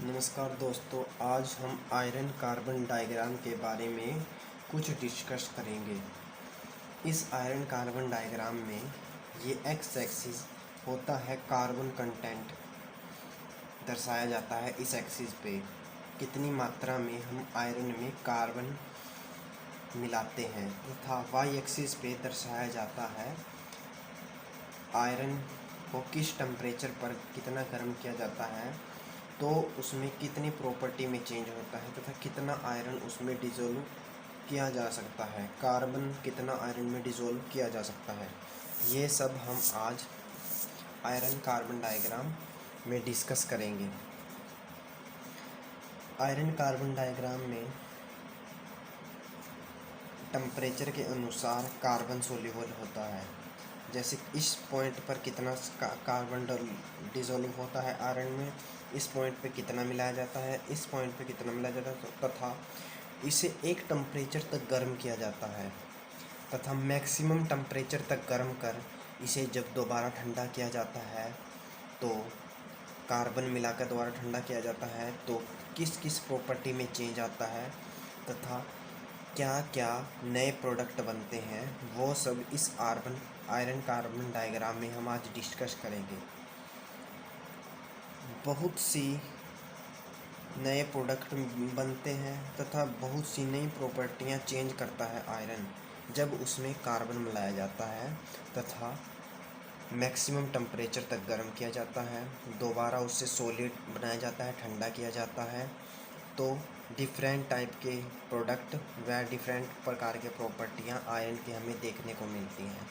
नमस्कार दोस्तों, आज हम आयरन कार्बन डायग्राम के बारे में कुछ डिस्कस करेंगे। इस आयरन कार्बन डायग्राम में ये एक्स एक्सिस होता है कार्बन कंटेंट, दर्शाया जाता है इस एक्सिस पे कितनी मात्रा में हम आयरन में कार्बन मिलाते हैं, तथा वाई एक्सिस पे दर्शाया जाता है आयरन को किस टेम्परेचर पर कितना गर्म किया जाता है तो उसमें कितनी प्रॉपर्टी में चेंज होता है तथा कितना आयरन उसमें डिज़ोल्व किया जा सकता है, कार्बन कितना आयरन में डिज़ोल्व किया जा सकता है। ये सब हम आज आयरन कार्बन डायग्राम में डिस्कस करेंगे। आयरन कार्बन डायग्राम में टेम्परेचर के अनुसार कार्बन सोल्यूबल होता है। जैसे इस पॉइंट पर कितना कार्बन डिज़ोल्व होता है आयरन में, इस पॉइंट पे कितना मिलाया जाता है, इस पॉइंट पे कितना मिलाया जाता है, तथा इसे एक टेम्परेचर तक गर्म किया जाता है तथा मैक्सिमम टेम्परेचर तक गर्म कर इसे जब दोबारा ठंडा किया जाता है तो कार्बन मिलाकर दोबारा ठंडा किया जाता है तो किस किस प्रॉपर्टी में चेंज आता है तथा क्या क्या नए प्रोडक्ट बनते हैं, वो सब इस आयरन कार्बन डायग्राम में हम आज डिस्कस करेंगे। बहुत सी नए प्रोडक्ट बनते हैं तथा बहुत सी नई प्रॉपर्टियां चेंज करता है आयरन जब उसमें कार्बन मिलाया जाता है तथा मैक्सिमम टेम्परेचर तक गर्म किया जाता है, दोबारा उससे सॉलिड बनाया जाता है, ठंडा किया जाता है, तो डिफरेंट टाइप के प्रोडक्ट व डिफरेंट प्रकार के प्रॉपर्टियां आयरन की हमें देखने को मिलती हैं।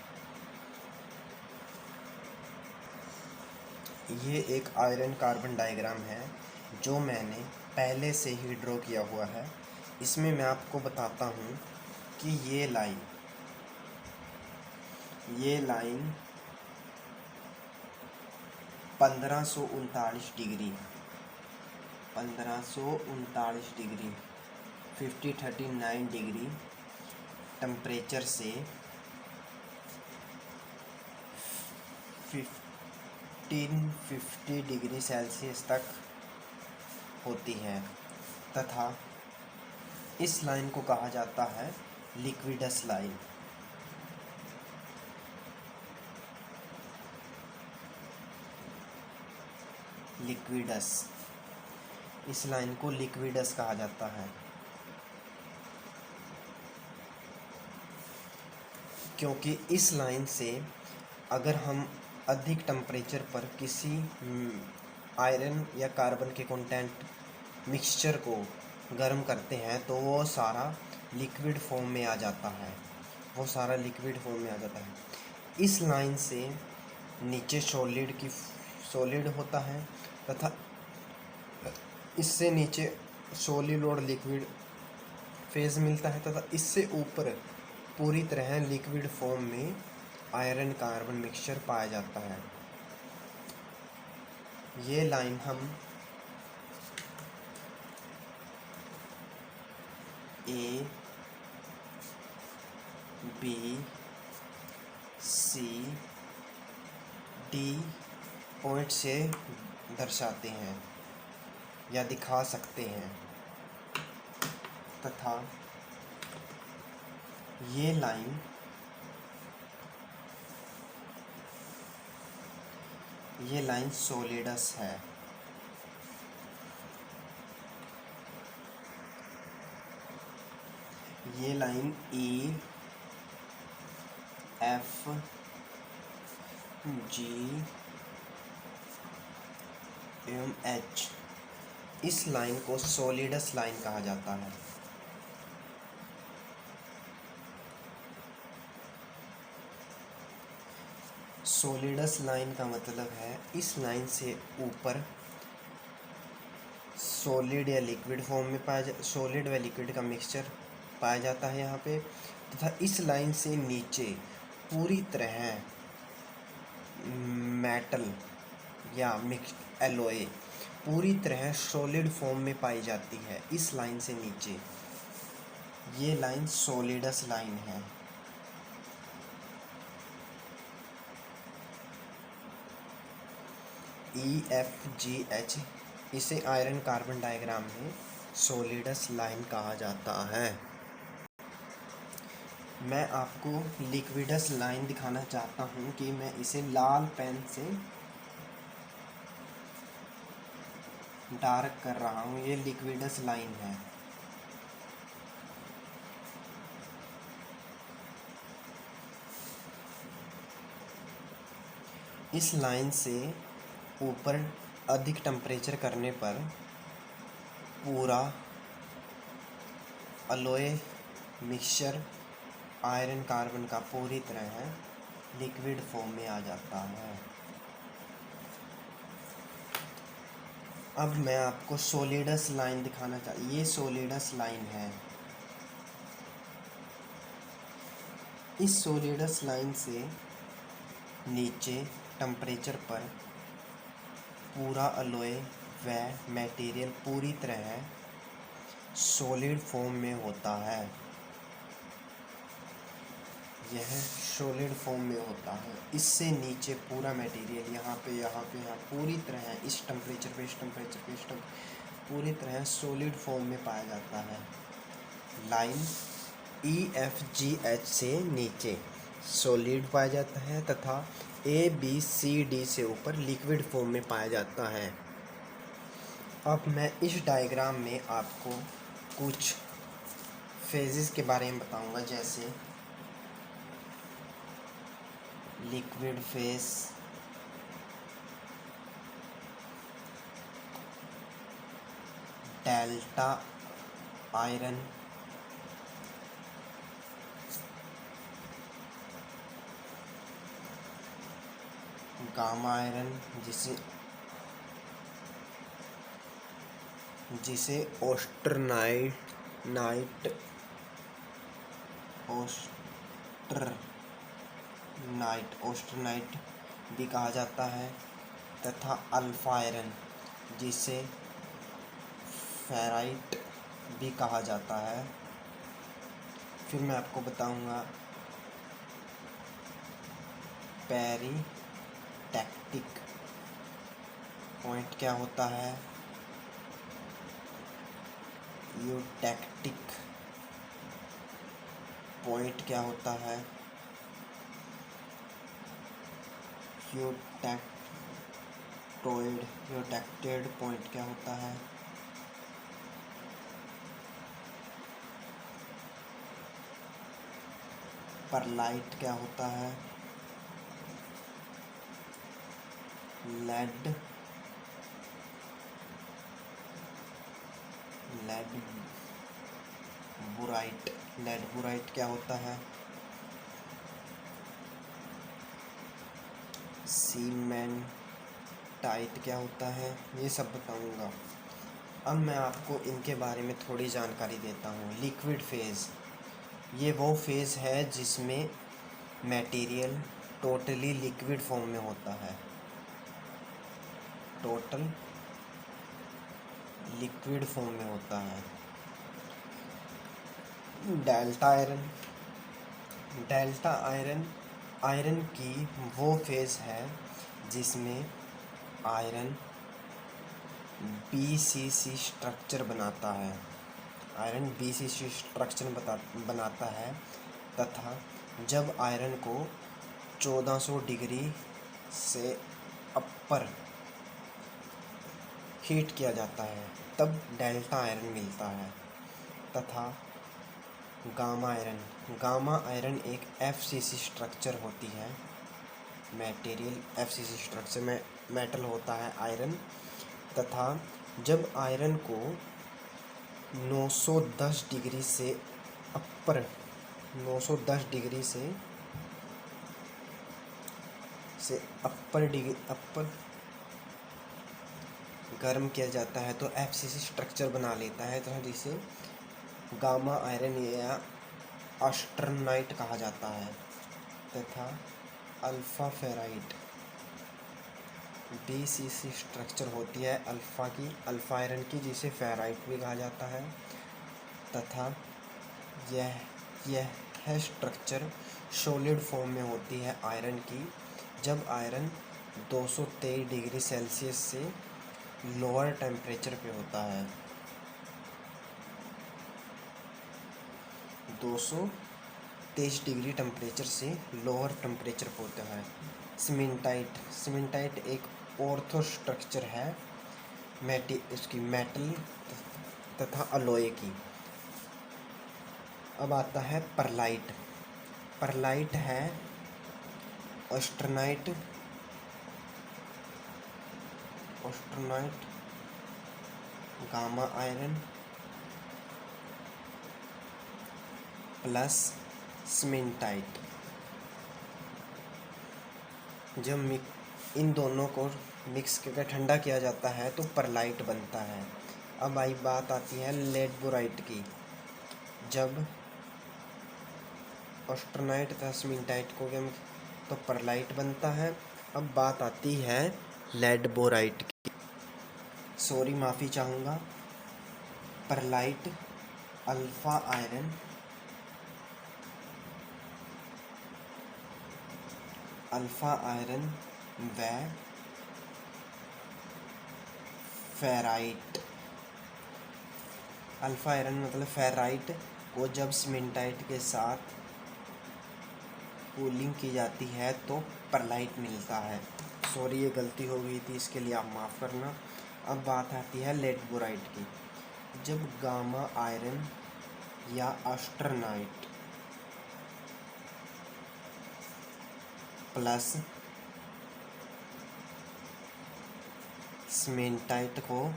ये एक आयरन कार्बन डायग्राम है जो मैंने पहले से ही ड्रॉ किया हुआ है। इसमें मैं आपको बताता हूँ कि ये लाइन 1539 डिग्री 5039 डिग्री टेम्परेचर से 1550 डिग्री सेल्सियस तक होती है तथा इस लाइन को कहा जाता है लिक्विडस लाइन। इस लाइन को लिक्विडस कहा जाता है क्योंकि इस लाइन से अगर हम अधिक टेम्परेचर पर किसी आयरन या कार्बन के कंटेंट मिक्सचर को गर्म करते हैं तो वो सारा लिक्विड फॉर्म में आ जाता है, इस लाइन से नीचे सॉलिड होता है तथा इससे नीचे सॉलिड और लिक्विड फेज मिलता है तथा इससे ऊपर पूरी तरह लिक्विड फॉर्म में आयरन कार्बन मिक्सचर पाया जाता है। ये लाइन हम A, B, C, D point से दर्शाते हैं या दिखा सकते हैं तथा ये लाइन सॉलिडस है। ये लाइन E, F, G एवं H, इस लाइन को सॉलिडस लाइन कहा जाता है। सॉलिडस लाइन का मतलब है इस लाइन से ऊपर सॉलिड या लिक्विड फॉर्म में सॉलिड व लिक्विड का मिक्सचर पाया जाता है यहाँ पे, तथा इस लाइन से नीचे पूरी तरह मेटल या मिक्स एलॉय पूरी तरह सॉलिड फॉर्म में पाई जाती है। इस लाइन से नीचे ये लाइन सॉलिडस लाइन है। E, F, G, H इसे आयरन कार्बन डायग्राम में सॉलिडस लाइन कहा जाता है। मैं आपको लिक्विडस लाइन दिखाना चाहता हूँ कि मैं इसे लाल पेन से डार्क कर रहा हूँ। ये लिक्विडस लाइन है। इस लाइन से ऊपर अधिक टेम्परेचर करने पर पूरा अलॉय मिक्सचर आयरन कार्बन का पूरी तरह लिक्विड फॉर्म में आ जाता है। अब मैं आपको सॉलिडस लाइन दिखाना ये सॉलिडस लाइन है। इस सॉलिडस लाइन से नीचे टेम्परेचर पर पूरा अलॉय व मटेरियल पूरी तरह सॉलिड फॉर्म में होता है। यह सॉलिड फॉर्म में होता है। इससे नीचे पूरा मटेरियल यहाँ पूरी तरह इस टेम्परेचर पूरी तरह सॉलिड फॉर्म में पाया जाता है। लाइन EFGH से नीचे सॉलिड पाया जाता है तथा ABCD से ऊपर लिक्विड फॉर्म में पाया जाता है। अब मैं इस डायग्राम में आपको कुछ फेजेस के बारे में बताऊंगा, जैसे liquid phase, delta iron, gamma iron जिसे ऑस्टरनाइट भी कहा जाता है तथा अल्फा आयरन जिसे फेराइट भी कहा जाता है। फिर मैं आपको बताऊंगा पेरिटैक्टिक पॉइंट क्या होता है, यूटैक्टिक पॉइंट क्या होता है, यूटैक्टेड पॉइंट क्या होता है, परलाइट क्या होता है, लेड बुराइट क्या होता है, सीमेंटाइट क्या होता है, ये सब बताऊंगा। अब मैं आपको इनके बारे में थोड़ी जानकारी देता हूँ। लिक्विड फेज़, ये वो फेज़ है जिसमें मटेरियल टोटली लिक्विड फॉर्म में होता है। टोटल लिक्विड फॉर्म में होता है। डेल्टा आयरन की वो फेज़ है जिसमें आयरन BCC स्ट्रक्चर बनाता है। आयरन BCC स्ट्रक्चर बनाता है तथा जब आयरन को 1400 डिग्री से अपर हीट किया जाता है तब डेल्टा आयरन मिलता है। तथा गामा आयरन एक FCC स्ट्रक्चर होती है। मटेरियल FCC स्ट्रक्चर में मेटल होता है आयरन, तथा जब आयरन को 910 डिग्री से अपर गर्म किया जाता है तो FCC स्ट्रक्चर बना लेता है तथा जिसे गामा आयरन या ऑस्टरनाइट कहा जाता है। तथा अल्फा फेराइट BCC स्ट्रक्चर होती है अल्फा आयरन की, जिसे फेराइट भी कहा जाता है। तथा यह स्ट्रक्चर सॉलिड फॉर्म में होती है आयरन की जब आयरन 223 डिग्री सेल्सियस से लोअर टेम्परेचर पे होता है। 223 डिग्री टेम्परेचर से लोअर टेम्परेचर पे होता है। सीमेंटाइट एक ऑर्थो स्ट्रक्चर है उसकी मेटल तथा अलॉय की। अब आता है परलाइट। परलाइट है ऑस्टरनाइट गामा आयरन प्लस सीमेंटाइट। जब इन दोनों को मिक्स करके ठंडा किया जाता है तो परलाइट बनता है। अब बात आती है लेडबोराइट की। जब ऑस्टरनाइट तथा सीमेंटाइट को तो परलाइट बनता है। अब बात आती है लेडबोराइट की। सॉरी, माफ़ी चाहूँगा। परलाइट अल्फ़ा आयरन व फेराइट। अल्फ़ा आयरन मतलब फेराइट को जब सीमेंटाइट के साथ कूलिंग की जाती है तो परलाइट मिलता है। सॉरी, ये गलती हो गई थी, इसके लिए आप माफ़ करना। अब बात आती है लेडबोराइट की। जब गामा आयरन या ऑस्टरनाइट प्लस सीमेंटाइट को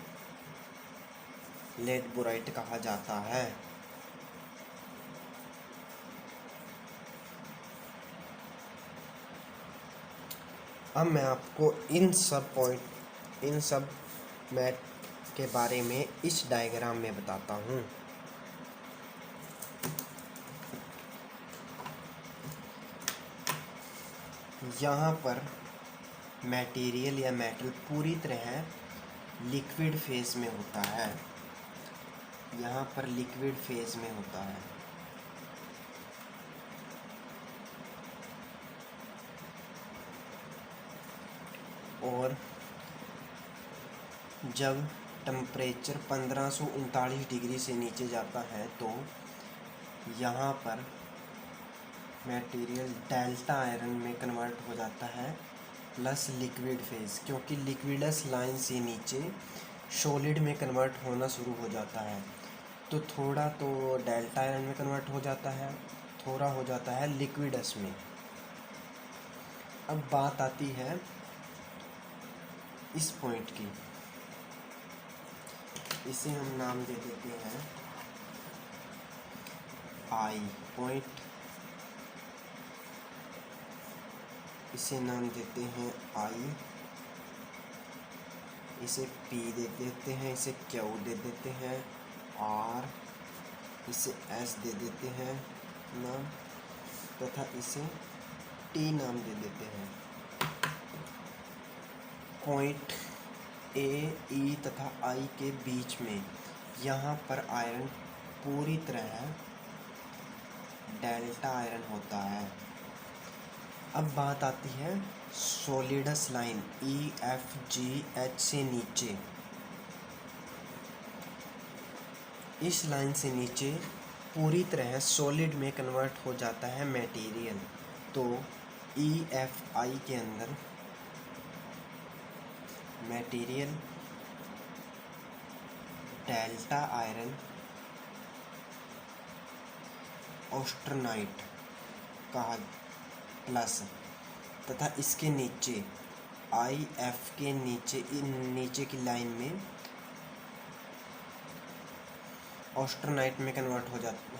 लेडबोराइट कहा जाता है। अब मैं आपको इन सब मैट के बारे में इस डायग्राम में बताता हूँ। यहाँ पर मटेरियल या मेटल पूरी तरह लिक्विड फेज में होता है। यहाँ पर लिक्विड फेज में होता है। और जब टेम्परेचर 1539 डिग्री से नीचे जाता है तो यहाँ पर मटेरियल डेल्टा आयरन में कन्वर्ट हो जाता है प्लस लिक्विड फेज, क्योंकि लिक्विडस लाइन से नीचे सॉलिड में कन्वर्ट होना शुरू हो जाता है। तो थोड़ा तो डेल्टा आयरन में कन्वर्ट हो जाता है, थोड़ा हो जाता है लिक्विडस में। अब बात आती है इस पॉइंट की। इसे हम नाम दे देते हैं आई पॉइंट। इसे नाम देते हैं आई, इसे P दे देते हैं, इसे Q दे देते हैं, R, इसे S दे देते हैं नाम, तथा इसे T नाम दे देते हैं। पॉइंट A, E तथा I के बीच में यहाँ पर आयरन पूरी तरह डेल्टा आयरन होता है। अब बात आती है solids line E, F, G, H से नीचे। इस लाइन से नीचे पूरी तरह सॉलिड में कन्वर्ट हो जाता है मटेरियल। तो E, F, I के अंदर मटेरियल डेल्टा आयरन ऑस्टरनाइट कहा प्लस, तथा इसके नीचे आई एफ के नीचे की लाइन में ऑस्टरनाइट में कन्वर्ट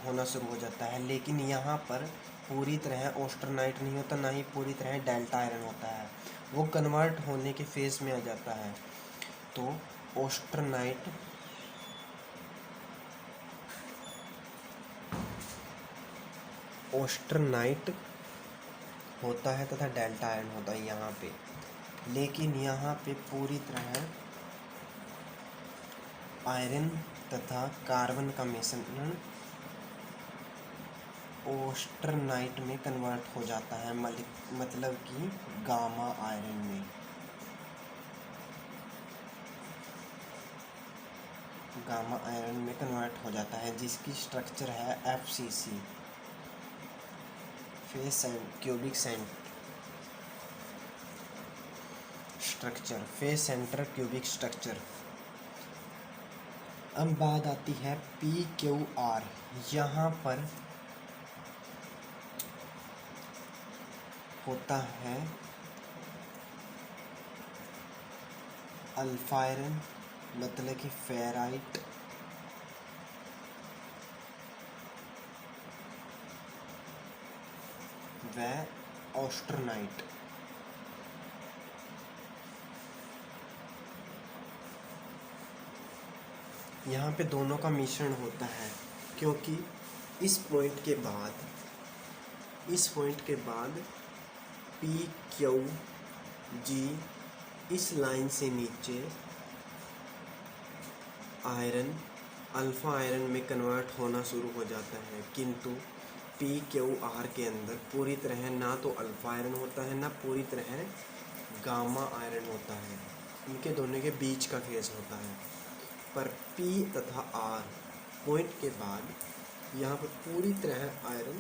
होना शुरू हो जाता है। लेकिन यहाँ पर पूरी तरह ऑस्टरनाइट नहीं होता, ना ही पूरी तरह डेल्टा आयरन होता है, वो कन्वर्ट होने के फेज में आ जाता है। तो ऑस्टरनाइट होता है तथा डेल्टा आयरन होता है यहाँ पे। लेकिन यहाँ पे पूरी तरह आयरन तथा कार्बन का मिश्रण ऑस्टरनाइट में कन्वर्ट हो जाता है, मतलब कि गामा आयरन में। गामा आयरन में कन्वर्ट हो जाता है, जिसकी स्ट्रक्चर है FCC, face cubic structure, face centre cubic structure. अब बात आती है PQR। यहाँ पर होता है अल्फा आयरन, मतलब कि फेराइट, व ऑस्टरनाइट। यहाँ पे दोनों का मिश्रण होता है, क्योंकि इस पॉइंट के बाद PQG इस लाइन से नीचे आयरन अल्फ़ा आयरन में कन्वर्ट होना शुरू हो जाता है, किंतु PQR के अंदर पूरी तरह ना तो अल्फ़ा आयरन होता है, ना पूरी तरह गामा आयरन होता है। इनके दोनों के बीच का फेज होता है। पर P तथा R पॉइंट के बाद यहाँ पर पूरी तरह आयरन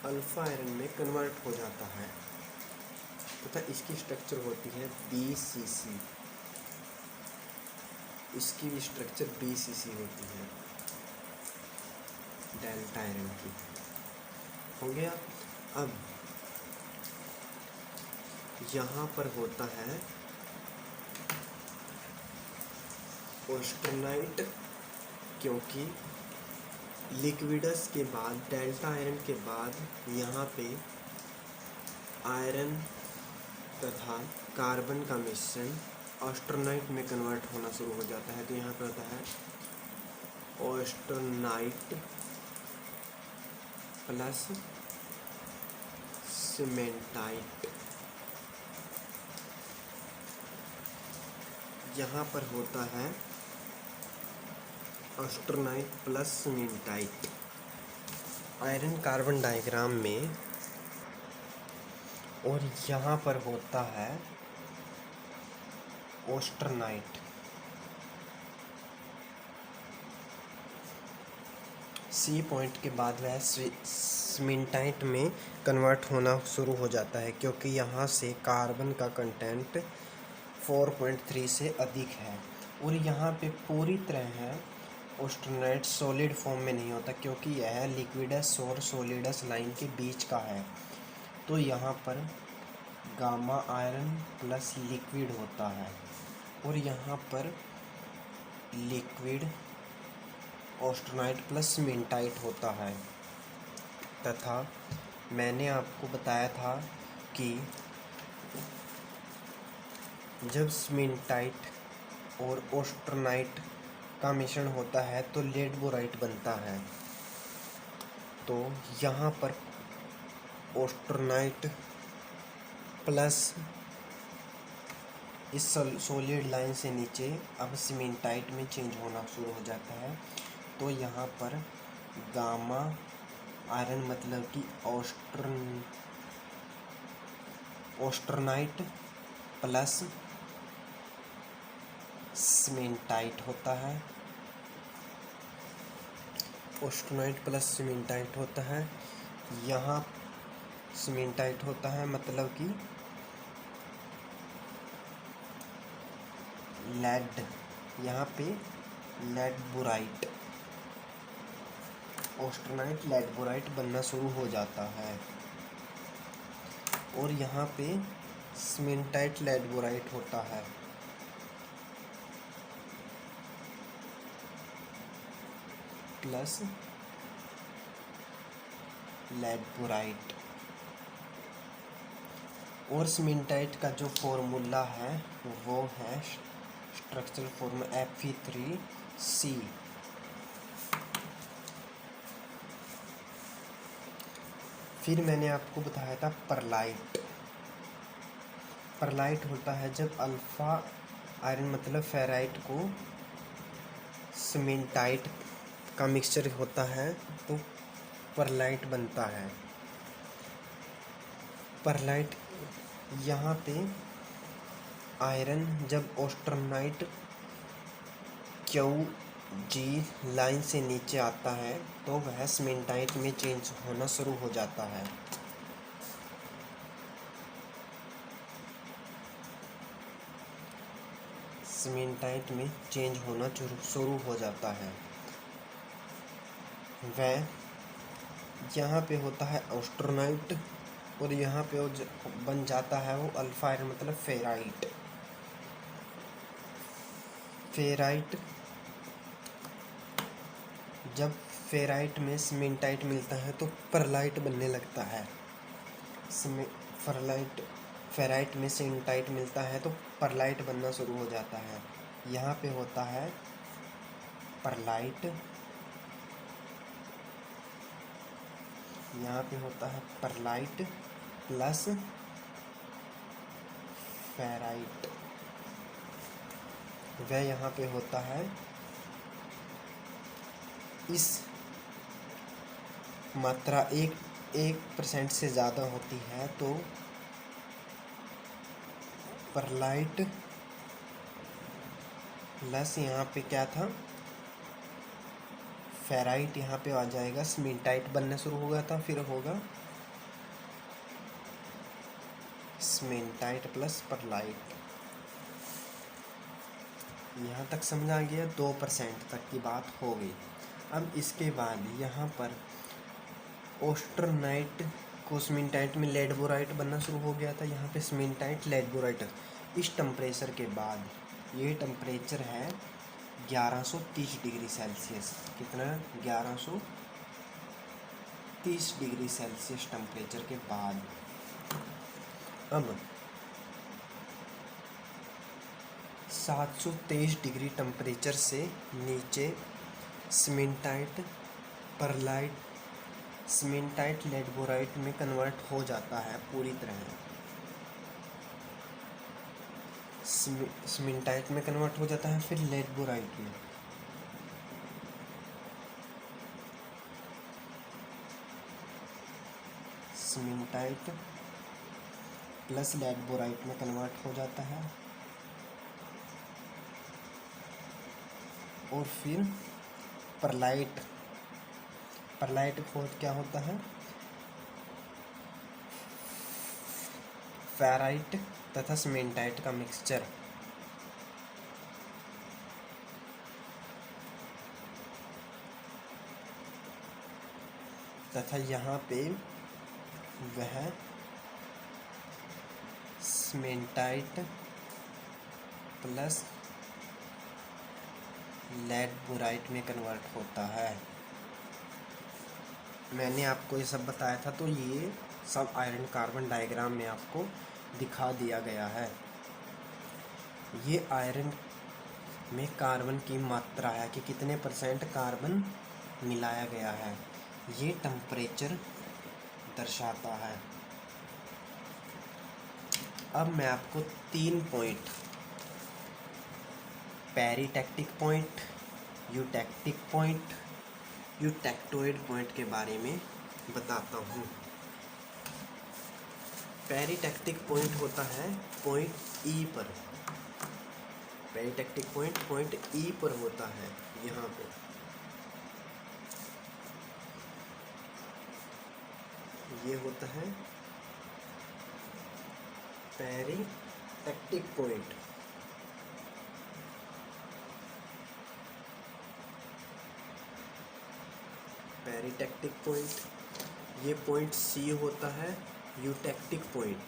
अल्फ़ा आयरन में कन्वर्ट हो जाता है तथा इसकी स्ट्रक्चर होती है BCC। इसकी भी स्ट्रक्चर BCC होती है, डेल्टा आयरन की। हो गया। अब यहाँ पर होता है ऑस्टरनाइट, क्योंकि लिक्विडस के बाद, डेल्टा आयरन के बाद यहाँ पे आयरन तथा कार्बन का मिश्रण ऑस्टरनाइट में कन्वर्ट होना शुरू हो जाता है। तो यहाँ पे होता है ऑस्टरनाइट प्लस सीमेंटाइट। यहाँ पर होता है austenite plus cementite. Iron carbon diagram में, और यहाँ पर होता है ऑस्टरनाइट। C पॉइंट के बाद वह सीमेंटाइट में कन्वर्ट होना शुरू हो जाता है, क्योंकि यहाँ से कार्बन का कंटेंट 4.3 से अधिक है। और यहाँ पे पूरी तरह ऑस्टरनाइट सॉलिड फॉर्म में नहीं होता, क्योंकि यह लिक्विडस और सॉलिडस लाइन के बीच का है। तो यहाँ पर गामा आयरन प्लस लिक्विड होता है, और यहाँ पर लिक्विड ऑस्टरनाइट प्लस सीमेंटाइट होता है। तथा मैंने आपको बताया था कि जब सीमेंटाइट और ऑस्टरनाइट का मिश्रण होता है तो लेड बोराइट बनता है। तो यहाँ पर ऑस्टरनाइट प्लस इस सॉलिड लाइन से नीचे अब सीमेंटाइट में चेंज होना शुरू हो जाता है। तो यहाँ पर गामा आयरन मतलब कि ऑस्टरनाइट प्लस सीमेंटाइट होता है। ऑस्टरनाइट प्लस सीमेंटाइट होता है। यहाँ सीमेंटाइट होता है, मतलब कि लेड, यहाँ पे लेड बोराइट, ऑस्टरनाइट लेड बोराइट बनना शुरू हो जाता है। और यहाँ पे सीमेंटाइट लेड बोराइट होता है। Plus ledeburite. और सीमेंटाइट का जो फॉर्मूला है वो है स्ट्रक्चरल फॉर्मूला Fe3C। फिर मैंने आपको बताया था परलाइट। परलाइट होता है जब अल्फ़ा आयरन मतलब फेराइट को सीमेंटाइट का मिक्सचर होता है तो परलाइट बनता है। परलाइट यहाँ पे आयरन जब ऑस्टर्नाइट क्यू जी लाइन से नीचे आता है तो वह सीमेंटाइट में चेंज होना शुरू हो जाता है। सीमेंटाइट में चेंज होना शुरू हो जाता है। वह यहाँ पे होता है ऑस्टर्नाइट और यहाँ पे वो बन जाता है वो अल्फा आयरन मतलब फेराइट। फेराइट जब फेराइट में सीमेंटाइट मिलता है तो परलाइट बनने लगता है। फेराइट में सीमेंटाइट मिलता है तो परलाइट बनना शुरू हो जाता है। यहाँ पे होता है परलाइट, यहाँ पे होता है परलाइट प्लस फेराइट। वह यहाँ पे होता है इस मात्रा 1% से ज़्यादा होती है तो परलाइट प्लस यहाँ पे क्या था फेराइट, यहाँ पे आ जाएगा सीमेंटाइट बनना शुरू हो गया था, फिर होगा सीमेंटाइट प्लस परलाइट। यहाँ तक समझा गया, 2% तक की बात हो गई। अब इसके बाद यहाँ पर ऑस्टर्नाइट को सीमेंटाइट में लेड बोराइट बनना शुरू हो गया था। यहाँ पे सीमेंटाइट लेड बोराइट इस टेम्परेचर के बाद, ये टेम्परेचर है 1130 डिग्री सेल्सियस। कितना? 1130 डिग्री सेल्सियस टेम्परेचर के बाद। अब 723 डिग्री टेम्परेचर से नीचे cementite pearlite cementite ledeburite में कन्वर्ट हो जाता है पूरी तरह। सीमेंटाइट में कन्वर्ट हो जाता है, फिर लेड बोराइट में। सीमेंटाइट प्लस लेड बोराइट में कन्वर्ट हो जाता है और फिर परलाइट क्या होता है फेराइट तथा सीमेंटाइट का मिक्सचर। तथा यहाँ पे वह सीमेंटाइट प्लस लेड बोराइट में कन्वर्ट होता है। मैंने आपको ये सब बताया था, तो ये सब आयरन कार्बन डायग्राम में आपको दिखा दिया गया है। ये आयरन में कार्बन की मात्रा है कि कितने % कार्बन मिलाया गया है, ये टेम्परेचर दर्शाता है। अब मैं आपको 3 पॉइंट, पेरिटैक्टिक पॉइंट, यूटैक्टिक पॉइंट, यूटैक्टोइड पॉइंट के बारे में बताता हूँ। पेरिटैक्टिक पॉइंट होता है पॉइंट ई पर। पेरिटैक्टिक पॉइंट ई पर होता है। यहाँ पे ये होता है पेरिटैक्टिक पॉइंट। पेरिटैक्टिक पॉइंट। ये पॉइंट सी होता है यूटैक्टिक पॉइंट।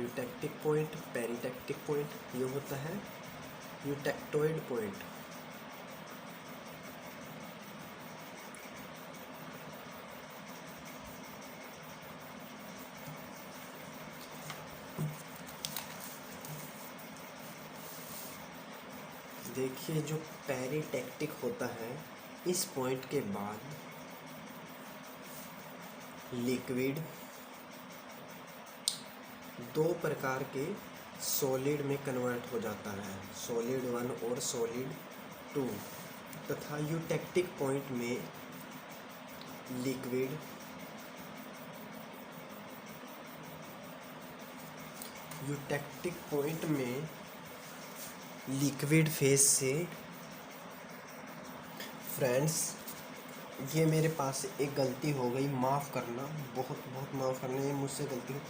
यूटैक्टिक पॉइंट, पेरिटैक्टिक पॉइंट, ये होता है यूटैक्टोइड पॉइंट। देखिए, जो पेरिटैक्टिक होता है, इस पॉइंट के बाद लिक्विड 2 प्रकार के सॉलिड में कन्वर्ट हो जाता है, सॉलिड 1 और सॉलिड 2। तथा यूटैक्टिक पॉइंट में लिक्विड यूटेक्टिक पॉइंट में लिक्विड फेज से फ्रेंड्स, ये मेरे पास एक गलती हो गई, माफ़ करना, बहुत बहुत माफ़ करना, ये मुझसे गलती हुई।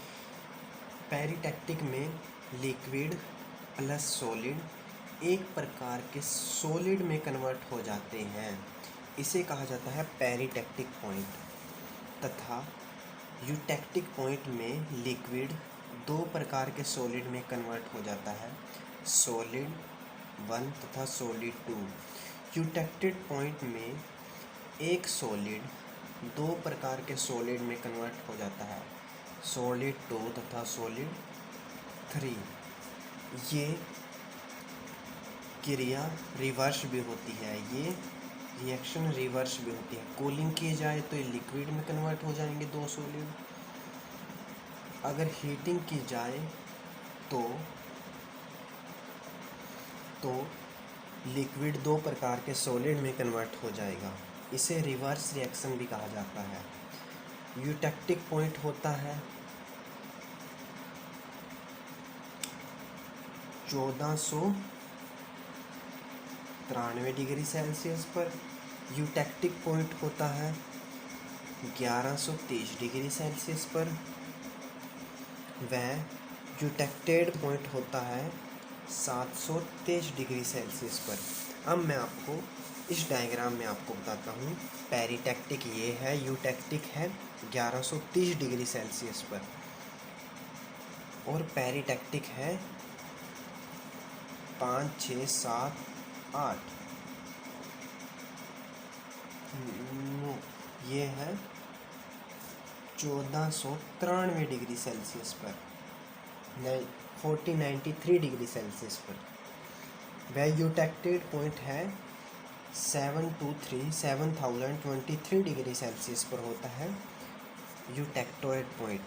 पेरिटेक्टिक में लिक्विड प्लस सॉलिड एक प्रकार के सॉलिड में कन्वर्ट हो जाते हैं, इसे कहा जाता है पेरिटेक्टिक पॉइंट। तथा यूटेक्टिक पॉइंट में लिक्विड दो प्रकार के सॉलिड में कन्वर्ट हो जाता है, सॉलिड 1 तथा सॉलिड 2। यूटेक्टिक पॉइंट में एक सॉलिड दो प्रकार के सॉलिड में कन्वर्ट हो जाता है, सॉलिड 2 तथा सॉलिड 3। ये क्रिया रिवर्स भी होती है, ये रिएक्शन रिवर्स भी होती है। कूलिंग की जाए तो ये लिक्विड में कन्वर्ट हो जाएंगे दो सॉलिड, अगर हीटिंग की जाए तो लिक्विड दो प्रकार के सॉलिड में कन्वर्ट हो जाएगा, इसे रिवर्स रिएक्शन भी कहा जाता है। यूटेक्टिक पॉइंट होता है 1493 डिग्री सेल्सियस पर, यूटेक्टिक पॉइंट होता है 1130 डिग्री सेल्सियस पर, व यूटेक्टेड पॉइंट होता है 723 डिग्री सेल्सियस पर। अब मैं आपको इस डायग्राम में आपको बताता हूँ। पेरिटेक्टिक ये है, यूटेक्टिक है 1130 डिग्री सेल्सियस पर, और पेरिटेक्टिक है 5, 6, 7, 8, ये है 1493 डिग्री सेल्सियस पर, 1493 डिग्री सेल्सियस पर। वह यूटेक्टेड पॉइंट है 7023 डिग्री सेल्सियस पर होता है यूटेक्टोइड पॉइंट।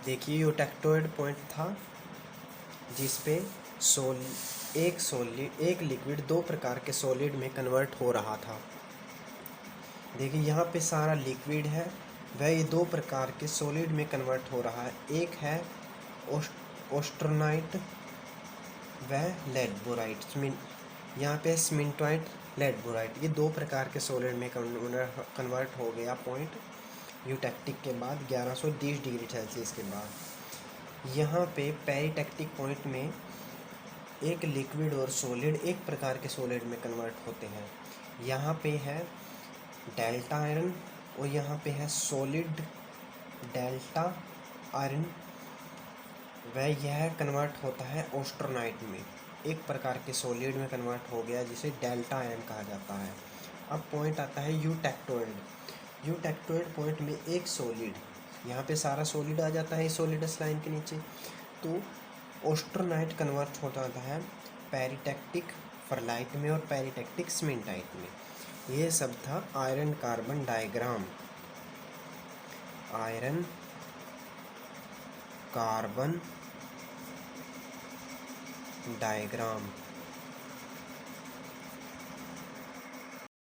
देखिए यूटेक्टोइड पॉइंट था जिस पे एक लिक्विड दो प्रकार के सॉलिड में कन्वर्ट हो रहा था। देखिए यहाँ पे सारा लिक्विड है, वह ये दो प्रकार के सॉलिड में कन्वर्ट हो रहा है। एक है ऑस्ट्रोनाइट व लेड बोराइट, यहाँ पे सिमेंटाइट लेड बोराइट, ये दो प्रकार के सॉलिड में कन्वर्ट हो गया पॉइंट यूटेक्टिक के बाद 1130 डिग्री सेल्सियस के बाद। यहाँ पे पेरिटेक्टिक पॉइंट में एक लिक्विड और सॉलिड एक प्रकार के सॉलिड में कन्वर्ट होते हैं। यहाँ पे है डेल्टा आयरन और यहाँ पे है सॉलिड डेल्टा आयरन, वह यह कन्वर्ट होता है ऑस्ट्रोनाइट में, एक प्रकार के सॉलिड में कन्वर्ट हो गया जिसे डेल्टा आयरन कहा जाता है। अब पॉइंट आता है यूटेक्टोइड। यूटेक्टोइड पॉइंट में एक सॉलिड, यहाँ पे सारा सॉलिड आ जाता है सॉलिडस लाइन के नीचे, तो ऑस्ट्रोनाइट कन्वर्ट हो जाता है पेरिटेक्टिक फर्लाइट में और पेरिटेक्टिक सिमेंटाइट में। ये सब था iron carbon diagram. Iron carbon diagram.